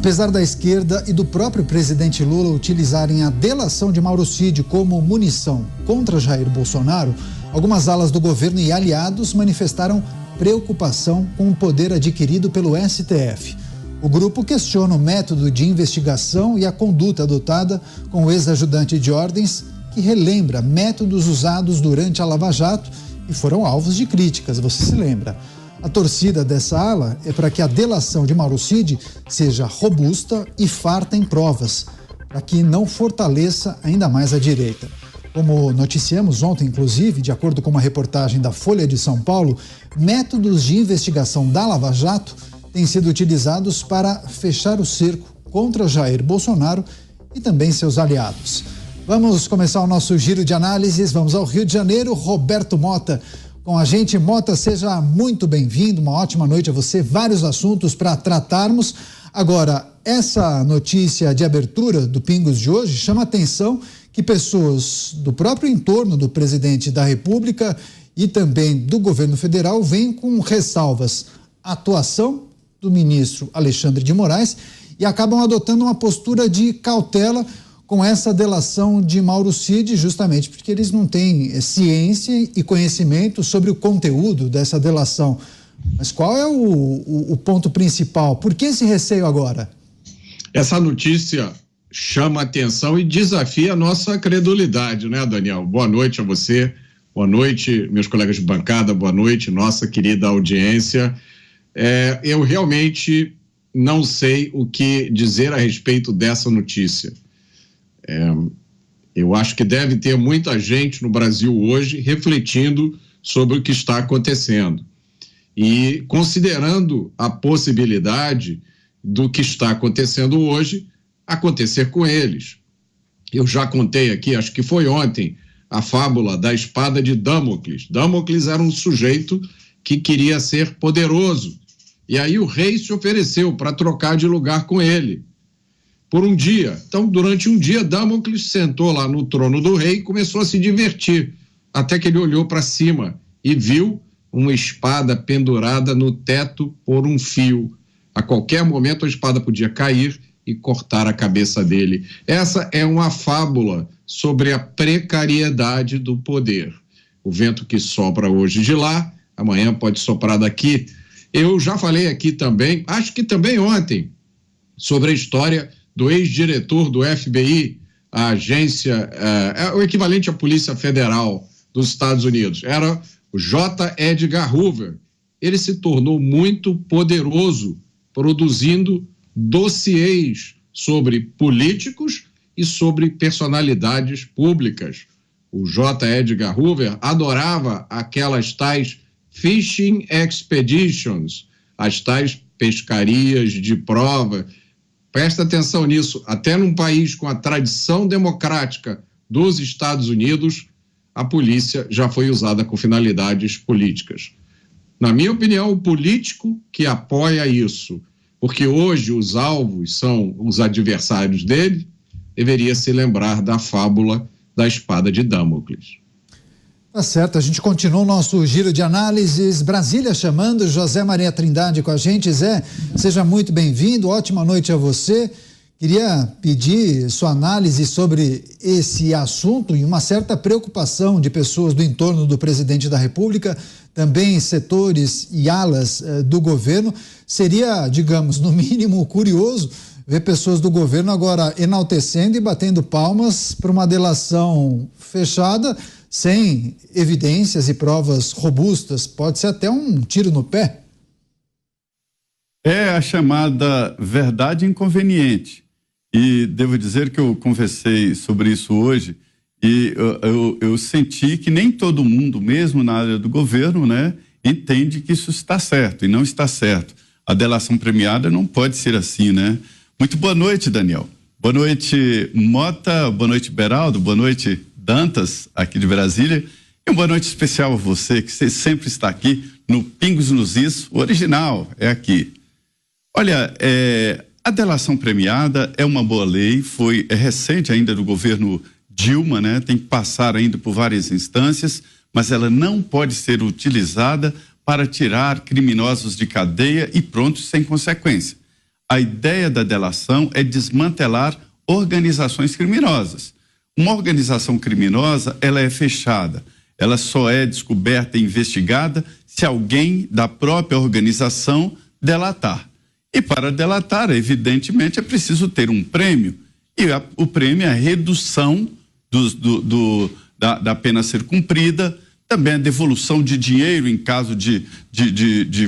Apesar da esquerda e do próprio presidente Lula utilizarem a delação de Mauro Cid como munição contra Jair Bolsonaro, algumas alas do governo e aliados manifestaram preocupação com o poder adquirido pelo STF. O grupo questiona o método de investigação e a conduta adotada com o ex-ajudante de ordens, que relembra métodos usados durante a Lava Jato e foram alvos de críticas, você se lembra. A torcida dessa ala é para que a delação de Mauro Cid seja robusta e farta em provas, para que não fortaleça ainda mais a direita. Como noticiamos ontem, inclusive, de acordo com uma reportagem da Folha de São Paulo, métodos de investigação da Lava Jato têm sido utilizados para fechar o cerco contra Jair Bolsonaro e também seus aliados. Vamos começar o nosso giro de análises, vamos ao Rio de Janeiro. Roberto Mota com a gente. Mota, seja muito bem-vindo, uma ótima noite a você, vários assuntos para tratarmos. Agora, essa notícia de abertura do Pingos de hoje chama a atenção que pessoas do próprio entorno do presidente da República e também do governo federal vêm com ressalvas à atuação do ministro Alexandre de Moraes e acabam adotando uma postura de cautela com essa delação de Mauro Cid, justamente porque eles não têm ciência e conhecimento sobre o conteúdo dessa delação. Mas qual é o ponto principal? Por que esse receio agora? Essa notícia chama atenção e desafia a nossa credulidade, né, Daniel? Boa noite a você, boa noite, meus colegas de bancada, boa noite, nossa querida audiência. Eu realmente não sei o que dizer a respeito dessa notícia. Eu acho que deve ter muita gente no Brasil hoje refletindo sobre o que está acontecendo e considerando a possibilidade do que está acontecendo hoje acontecer com eles. Eu já contei aqui, acho que foi ontem, a fábula da espada de Damocles. Damocles era um sujeito que queria ser poderoso e aí o rei se ofereceu para trocar de lugar com ele por um dia. Então, durante um dia, Damocles sentou lá no trono do rei e começou a se divertir, até que ele olhou para cima e viu uma espada pendurada no teto por um fio. A qualquer momento, a espada podia cair e cortar a cabeça dele. Essa é uma fábula sobre a precariedade do poder. O vento que sopra hoje de lá, amanhã pode soprar daqui. Eu já falei aqui também, acho que também ontem, sobre a história do ex-diretor do FBI, a agência, o equivalente à Polícia Federal dos Estados Unidos, era o J. Edgar Hoover. Ele se tornou muito poderoso produzindo dossiês sobre políticos e sobre personalidades públicas. O J. Edgar Hoover adorava aquelas tais fishing expeditions, as tais pescarias de prova. Presta atenção nisso, até num país com a tradição democrática dos Estados Unidos, a polícia já foi usada com finalidades políticas. Na minha opinião, o político que apoia isso, porque hoje os alvos são os adversários dele, deveria se lembrar da fábula da espada de Damocles. Tá certo, a gente continua o nosso giro de análises. Brasília chamando, José Maria Trindade com a gente. Zé, seja muito bem-vindo, ótima noite a você. Queria pedir sua análise sobre esse assunto e uma certa preocupação de pessoas do entorno do presidente da República, também setores e alas do governo. Seria, digamos, no mínimo curioso ver pessoas do governo agora enaltecendo e batendo palmas para uma delação fechada, sem evidências e provas robustas. Pode ser até um tiro no pé. É a chamada verdade inconveniente. E devo dizer que eu conversei sobre isso hoje e eu senti que nem todo mundo, mesmo na área do governo, né, entende que isso está certo e não está certo. A delação premiada não pode ser assim, né? Muito boa noite, Daniel. Boa noite, Mota. Boa noite, Beraldo. Boa noite, Dantas, aqui de Brasília. E uma boa noite especial a você, que você sempre está aqui no Pingos nos Is, o original é aqui. Olha, a delação premiada é uma boa lei, é recente ainda do governo Dilma, né? Tem que passar ainda por várias instâncias, mas ela não pode ser utilizada para tirar criminosos de cadeia e pronto, sem consequência. A ideia da delação é desmantelar organizações criminosas. Uma organização criminosa, ela é fechada. Ela só é descoberta e investigada se alguém da própria organização delatar. E para delatar, evidentemente, é preciso ter um prêmio. E o prêmio é a redução da pena a ser cumprida, também a devolução de dinheiro em caso de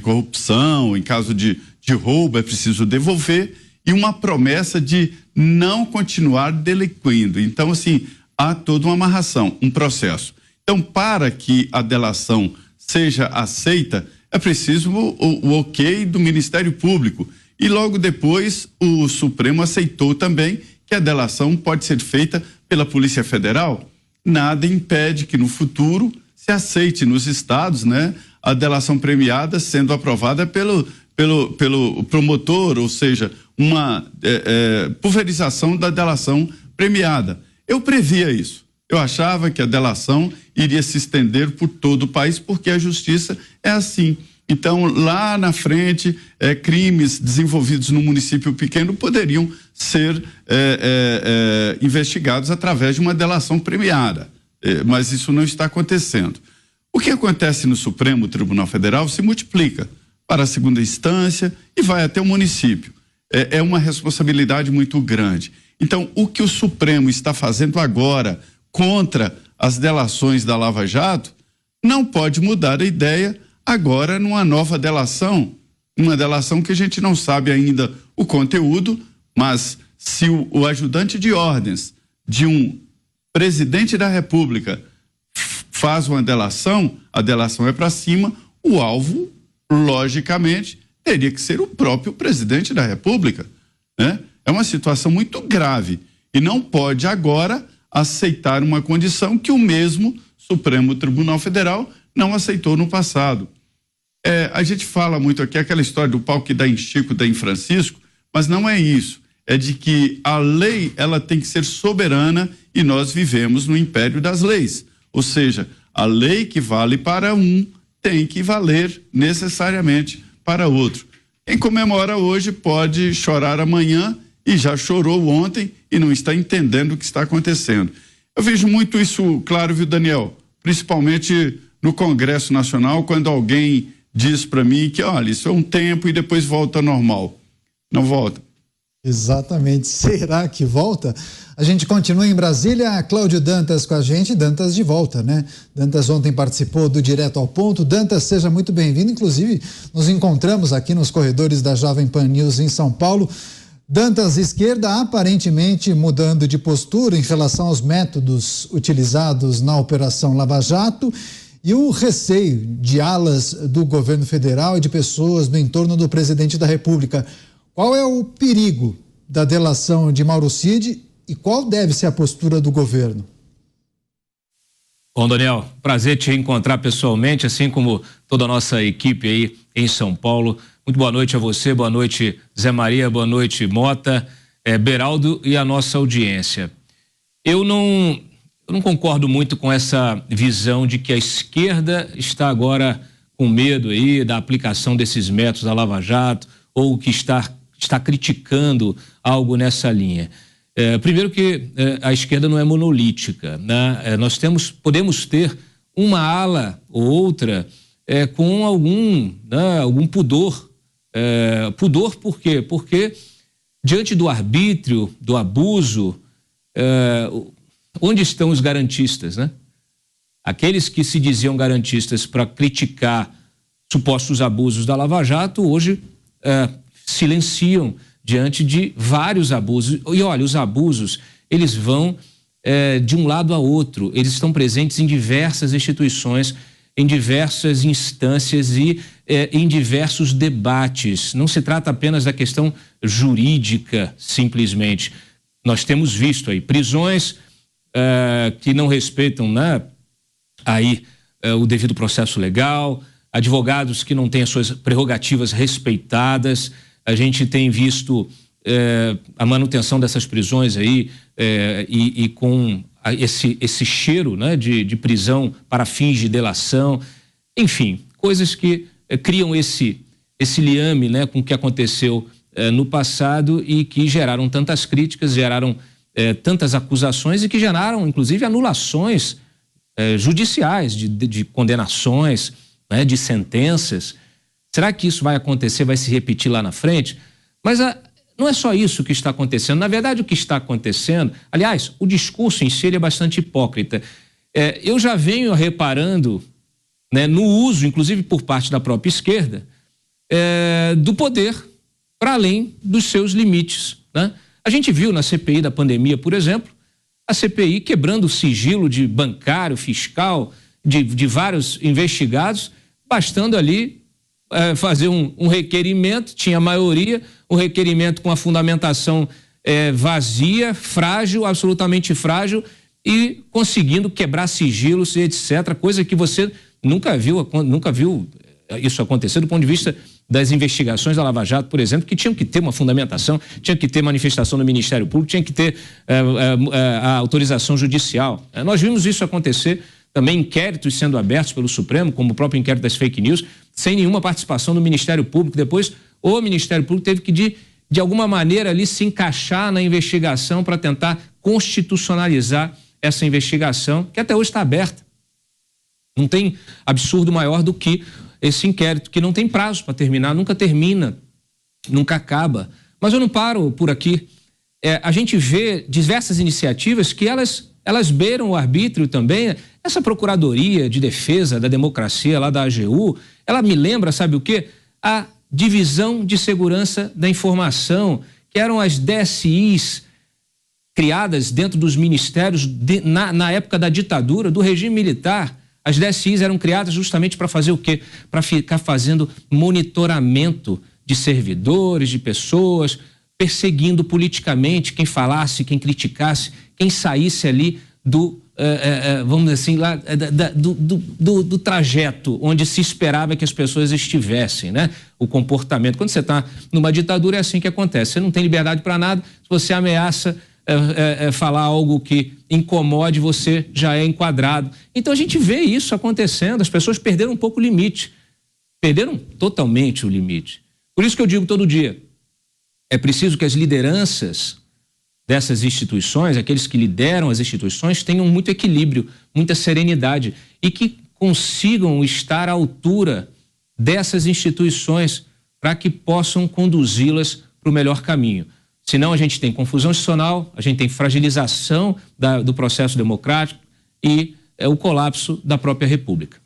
corrupção, em caso de roubo, é preciso devolver, e uma promessa de não continuar delinquindo. Então, assim, há toda uma amarração, um processo. Então, para que a delação seja aceita, é preciso o ok do Ministério Público. E logo depois, o Supremo aceitou também que a delação pode ser feita pela Polícia Federal. Nada impede que no futuro se aceite nos estados, né, a delação premiada sendo aprovada pelo promotor, ou seja, uma pulverização da delação premiada. Eu previa isso. Eu achava que a delação iria se estender por todo o país, porque a justiça é assim. Então, lá na frente, crimes desenvolvidos no município pequeno poderiam ser investigados através de uma delação premiada. Mas isso não está acontecendo. O que acontece no Supremo Tribunal Federal se multiplica para a segunda instância e vai até o município. É uma responsabilidade muito grande. Então, o que o Supremo está fazendo agora contra as delações da Lava Jato não pode mudar a ideia agora numa nova delação, uma delação que a gente não sabe ainda o conteúdo, mas se o ajudante de ordens de um presidente da República faz uma delação, a delação é para cima, o alvo, logicamente, teria que ser o próprio presidente da República, né? É uma situação muito grave e não pode agora aceitar uma condição que o mesmo Supremo Tribunal Federal não aceitou no passado. A gente fala muito aqui aquela história do pau que dá em Chico, dá em Francisco, mas não é isso. É de que a lei, ela tem que ser soberana e nós vivemos no império das leis. Ou seja, a lei que vale para um tem que valer necessariamente para outro. Quem comemora hoje pode chorar amanhã e já chorou ontem e não está entendendo o que está acontecendo. Eu vejo muito isso claro, viu, Daniel? Principalmente no Congresso Nacional, quando alguém diz para mim que, olha, isso é um tempo e depois volta ao normal. Não volta. Exatamente. Será que volta? A gente continua em Brasília, Cláudio Dantas com a gente, Dantas de volta, né? Dantas ontem participou do Direto ao Ponto. Dantas, seja muito bem-vindo. Inclusive, nos encontramos aqui nos corredores da Jovem Pan News em São Paulo. Dantas, esquerda aparentemente mudando de postura em relação aos métodos utilizados na Operação Lava Jato e o receio de alas do governo federal e de pessoas no entorno do presidente da República. Qual é o perigo da delação de Mauro Cid e qual deve ser a postura do governo? Bom, Daniel, prazer te encontrar pessoalmente, assim como toda a nossa equipe aí em São Paulo. Muito boa noite a você, boa noite Zé Maria, boa noite Mota, Beraldo e a nossa audiência. Eu não concordo muito com essa visão de que a esquerda está agora com medo aí da aplicação desses métodos da Lava Jato ou que está criticando algo nessa linha. Primeiro que a esquerda não é monolítica, né? Nós podemos ter uma ala ou outra com algum pudor. Pudor por quê? Porque diante do arbítrio, do abuso, onde estão os garantistas, né? Aqueles que se diziam garantistas para criticar supostos abusos da Lava Jato, hoje silenciam diante de vários abusos. E olha, os abusos, eles vão de um lado a outro, eles estão presentes em diversas instituições, em diversas instâncias e em diversos debates. Não se trata apenas da questão jurídica, simplesmente. Nós temos visto aí prisões que não respeitam, né, o devido processo legal, advogados que não têm as suas prerrogativas respeitadas. A gente tem visto a manutenção dessas prisões aí e com esse cheiro, né, de prisão para fins de delação. Enfim, coisas que criam esse liame, né, com o que aconteceu no passado e que geraram tantas críticas, geraram tantas acusações e que geraram, inclusive, anulações judiciais de condenações, né, de sentenças. Será que isso vai acontecer, vai se repetir lá na frente? Mas não é só isso que está acontecendo. Na verdade, o que está acontecendo... Aliás, o discurso em si ele é bastante hipócrita. Eu já venho reparando, né, no uso, inclusive por parte da própria esquerda, do poder para além dos seus limites, né? A gente viu na CPI da pandemia, por exemplo, a CPI quebrando o sigilo de bancário, fiscal, de vários investigados, bastando ali fazer um requerimento, tinha maioria, um requerimento com a fundamentação vazia, frágil, absolutamente frágil, e conseguindo quebrar sigilos e etc., coisa que você nunca viu isso acontecer do ponto de vista das investigações da Lava Jato, por exemplo, que tinham que ter uma fundamentação, tinha que ter manifestação do Ministério Público, tinha que ter a autorização judicial. Nós vimos isso acontecer também, inquéritos sendo abertos pelo Supremo, como o próprio inquérito das fake news, sem nenhuma participação do Ministério Público. Depois, o Ministério Público teve que, de alguma maneira, ali se encaixar na investigação para tentar constitucionalizar essa investigação, que até hoje está aberta. Não tem absurdo maior do que esse inquérito, que não tem prazo para terminar, nunca termina, nunca acaba. Mas eu não paro por aqui. A gente vê diversas iniciativas que elas beiram o arbítrio também. Essa Procuradoria de Defesa da Democracia lá da AGU, ela me lembra, sabe o quê? A Divisão de Segurança da Informação, que eram as DSIs criadas dentro dos ministérios na época da ditadura, do regime militar. As DSIs eram criadas justamente para fazer o quê? Para ficar fazendo monitoramento de servidores, de pessoas, perseguindo politicamente quem falasse, quem criticasse, quem saísse ali vamos dizer assim, lá, do trajeto onde se esperava que as pessoas estivessem, né? O comportamento. Quando você está numa ditadura é assim que acontece. Você não tem liberdade para nada, se você ameaça falar algo que incomode, você já é enquadrado. Então a gente vê isso acontecendo, as pessoas perderam um pouco o limite, perderam totalmente o limite. Por isso que eu digo todo dia, é preciso que as lideranças dessas instituições, aqueles que lideram as instituições, tenham muito equilíbrio, muita serenidade e que consigam estar à altura dessas instituições para que possam conduzi-las para o melhor caminho. Senão a gente tem confusão institucional, a gente tem fragilização do processo democrático e o colapso da própria República.